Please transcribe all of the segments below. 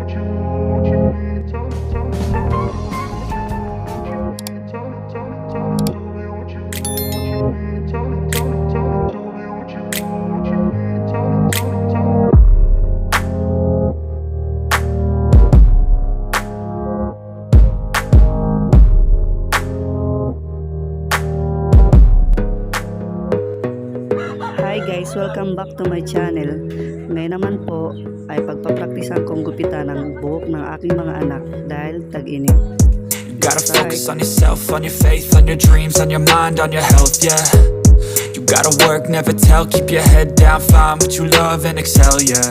Hi guys, welcome back to my channel. Ngayon naman po ay pagpapraktisan kong gupitan ng buhok ng aking mga anak dahil tag-init. You gotta focus on yourself, on your faith, on your dreams, on your mind, on your health, yeah. You gotta work, never tell, keep your head down, find what you love and excel, yeah.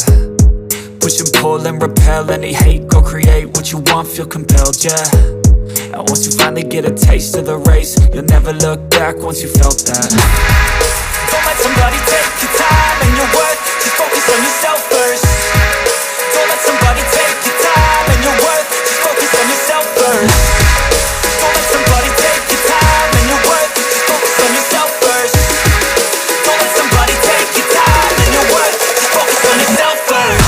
Push and pull and repel any hate, go create what you want, feel compelled, yeah. And once you finally get a taste of the race, you'll never look back once you felt that. Don't let somebody take your time and your worth, just focus on yourself first. Don't let somebody take your time and your worth, just focus on yourself first. Don't let somebody take your time and your worth, just focus on yourself first. Don't let somebody take your time and your worth, just focus on yourself first.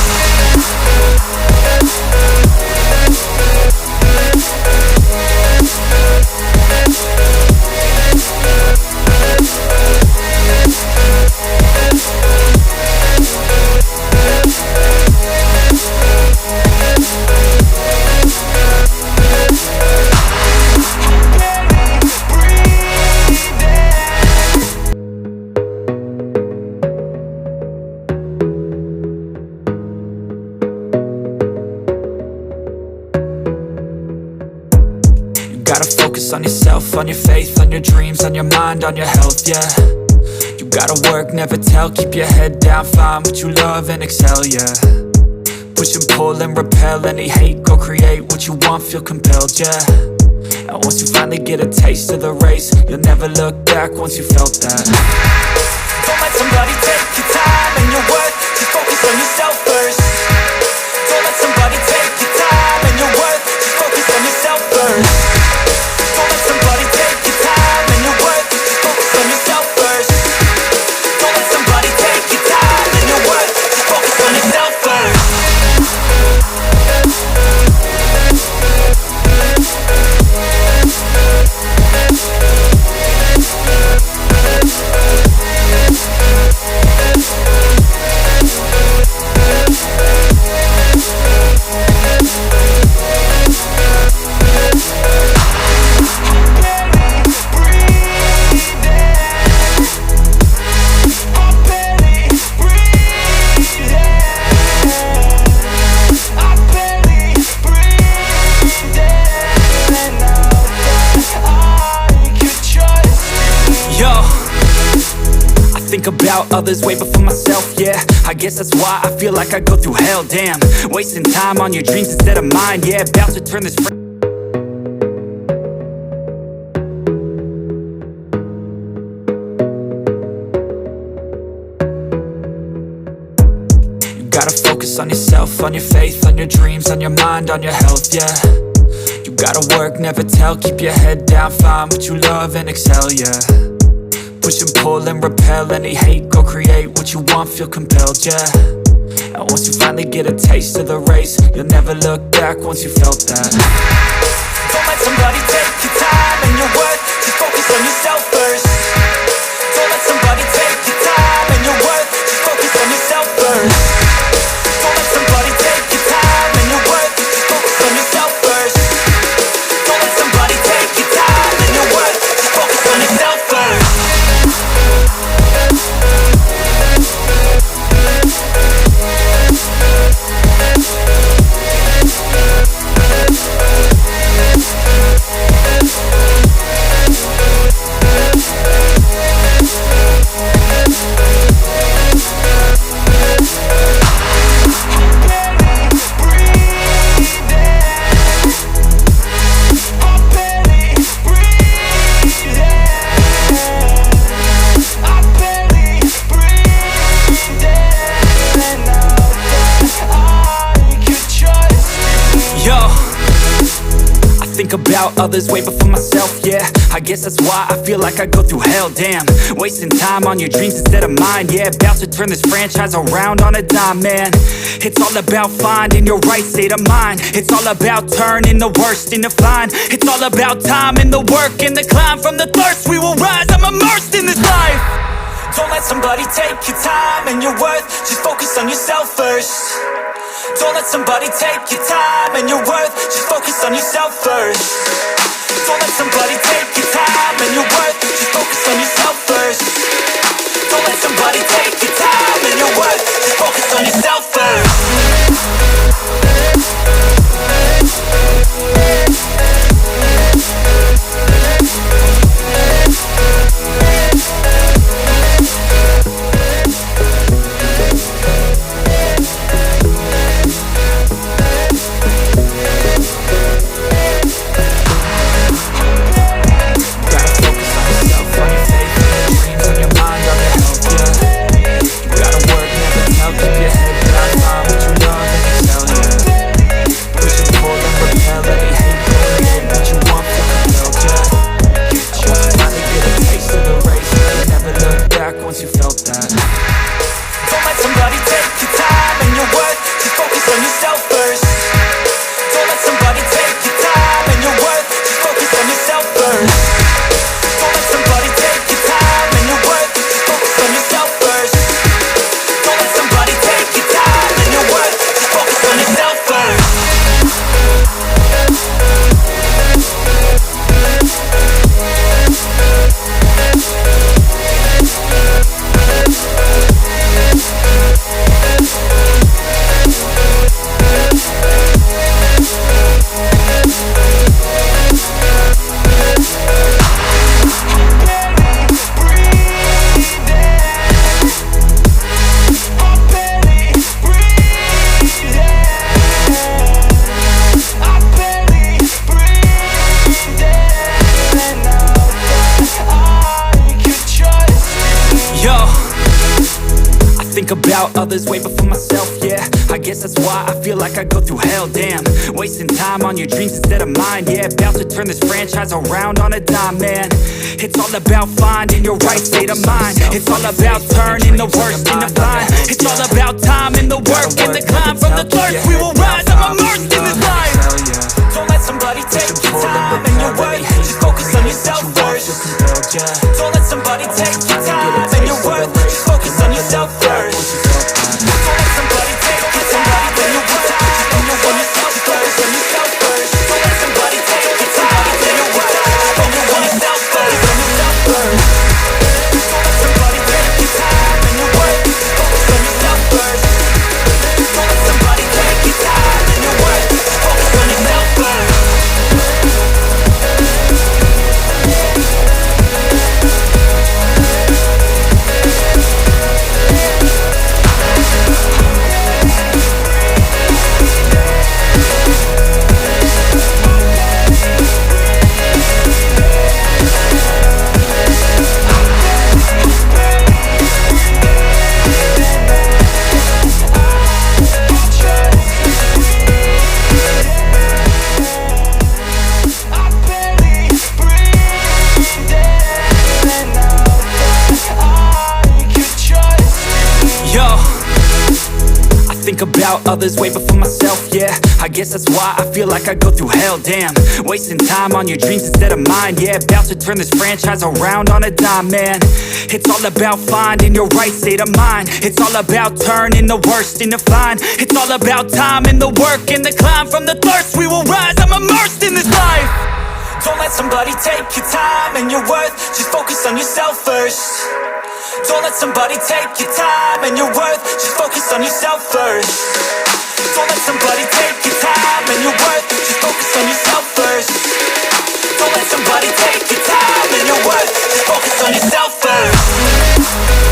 Gotta focus on yourself, on your faith, on your dreams, on your mind, on your health, yeah. You gotta work, never tell, keep your head down, find what you love and excel, yeah. Push and pull and repel any hate, go create what you want, feel compelled, yeah. And once you finally get a taste of the race, you'll never look back once you felt that. Don't let somebody take your time and your worth, just focus on yourself first. Don't let somebody take your time and your worth, just focus on yourself first. Don't let somebody take your time and your worth, just focus on yourself first. Don't let somebody take your time and your worth, just focus on yourself first. Think about others way before myself, yeah. I guess that's why I feel like I go through hell, damn. Wasting time on your dreams instead of mine, yeah. About to turn this You gotta focus on yourself, on your faith, on your dreams, on your mind, on your health, yeah. You gotta work, never tell, keep your head down, find what you love and excel, yeah. Push and pull and repel any hate, go create what you want, feel compelled, yeah. And once you finally get a taste of the race, you'll never look back once you felt that. Don't let somebody take your time and your worth, just focus on yourself first. Don't let somebody take your time and your worth, just focus on yourself first. Don't let somebody take your time and your worth, just focus on yourself first. Don't let somebody take your time and your worth, just focus on yourself first. think about others way before myself, yeah. I guess that's why I feel like I go through hell, damn. Wasting time on your dreams instead of mine, yeah. About to turn this franchise around on a dime, man. It's all about finding your right state of mind. It's all about turning the worst into fine. It's all about time and the work and the climb. From the thirst we will rise, I'm immersed in this life. Don't let somebody take your time and your worth. Just focus on yourself first. Don't let somebody take your time and your worth. Just focus on yourself first. Don't let somebody take your time and your worth. Just focus on yourself first. Don't let somebody take your time and your worth. Just focus on yourself first. About others way before myself, yeah. I guess that's why I feel like I go through hell, damn. Wasting time on your dreams instead of mine, yeah. About to turn this franchise around on a dime, man. It's all about finding your right state of mind. It's all about turning the worst into fine. It's all about time and the work and the climb. From the thirst we will rise, I'm immersed in this life. Don't let somebody take your time and your worth. Just focus on yourself first. Don't let somebody take your time and your worth. Just focus on yourself first. About others way before myself, yeah. I guess that's why I feel like I go through hell, damn. Wasting time on your dreams instead of mine, yeah. About to turn this franchise around on a dime, man. It's all about finding your right state of mind. It's all about turning the worst into fine. It's all about time and the work and the climb. From the thirst we will rise, I'm immersed in this life. Don't let somebody take your time and your worth. Just focus on yourself first. Don't let somebody take your time and your worth. Just focus on yourself first. Don't let somebody take your time and your worth. Just focus on yourself first. Don't let somebody take your time and your worth. Just focus on yourself first.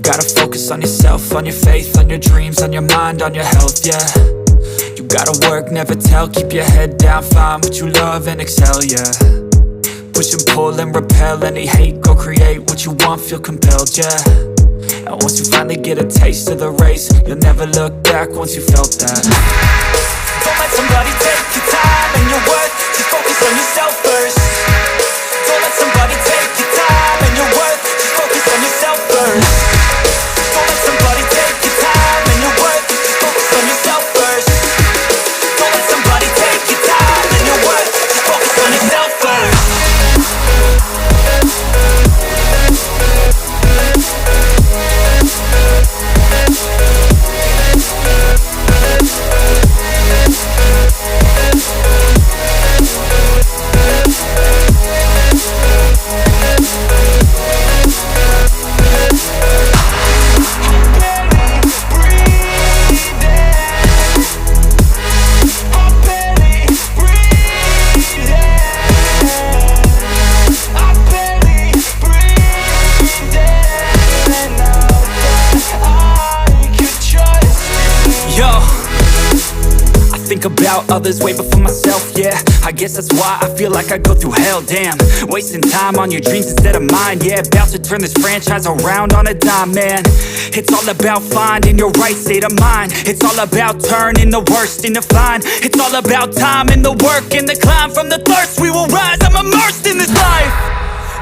gotta focus on yourself, on your faith, on your dreams, on your mind, on your health, yeah. You gotta work, never tell, keep your head down, find what you love and excel, yeah. Push and pull and repel any hate, go create what you want, feel compelled, yeah. And once you finally get a taste of the race, you'll never look back once you felt that. Don't let somebody take your time and your worth, just focus on yourself first. Don't let somebody take your time and your worth, just focus on yourself first. Don't let somebody take your time and your worth, just focus on yourself first. Don't let somebody take your time and your worth, just focus on yourself first. About others way before myself, yeah. I guess that's why I feel like I go through hell, damn. Wasting time on your dreams instead of mine, yeah. About to turn this franchise around on a dime, man. It's all about finding your right state of mind. It's all about turning the worst into fine. It's all about time and the work and the climb. From the thirst we will rise, I'm immersed in this life.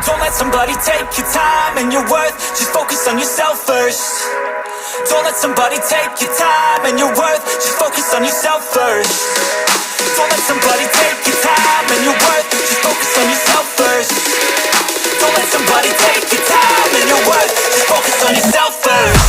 Don't let somebody take your time and your worth, just focus on yourself first. Don't let somebody take your time and your worth, just focus on yourself first. Don't let somebody take your time and your worth, just focus on yourself first. Don't let somebody take your time and your worth, just focus on yourself first.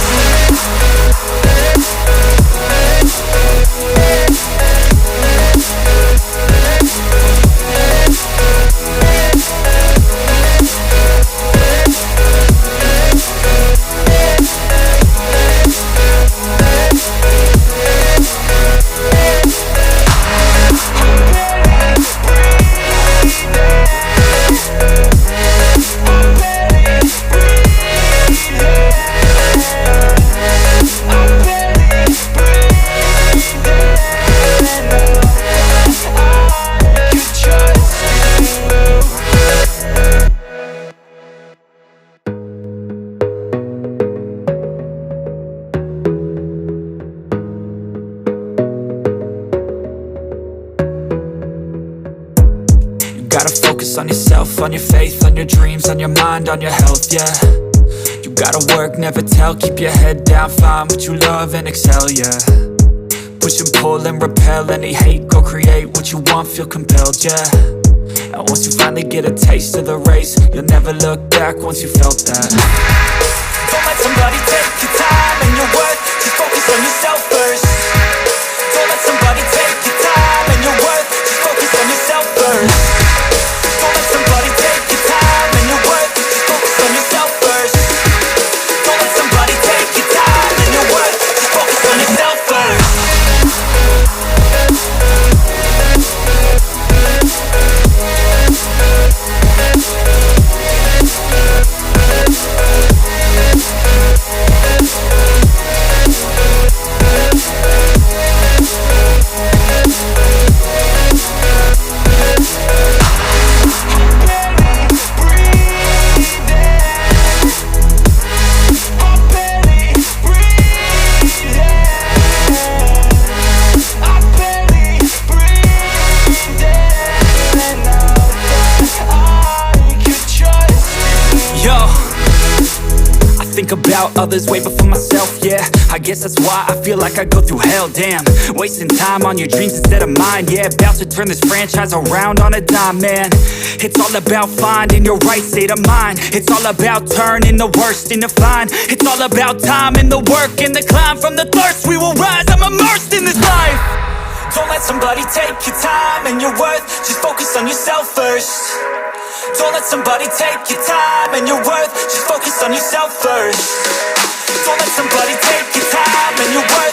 Gotta focus on yourself, on your faith, on your dreams, on your mind, on your health, yeah. You gotta work, never tell, keep your head down, find what you love and excel, yeah. Push and pull and repel any hate, go create what you want, feel compelled, yeah. And once you finally get a taste of the race, you'll never look back once you felt that. Don't let somebody take your time and your worth, just focus on yourself first. Don't let somebody take your time and your worth, just focus on yourself first. Don't let somebody take your time and your worth, just focus on yourself first. Don't let somebody take your time and your worth, just focus on yourself first. About others way before myself, yeah. I guess that's why I feel like I go through hell, damn. Wasting time on your dreams instead of mine, yeah. About to turn this franchise around on a dime, man. It's all about finding your right state of mind. It's all about turning the worst into fine. It's all about time and the work and the climb. From the thirst we will rise, I'm immersed in this life. Don't let somebody take your time and your worth, just focus on yourself first. Don't let somebody take your time and your worth, just focus on yourself first. Don't let somebody take your time and your worth,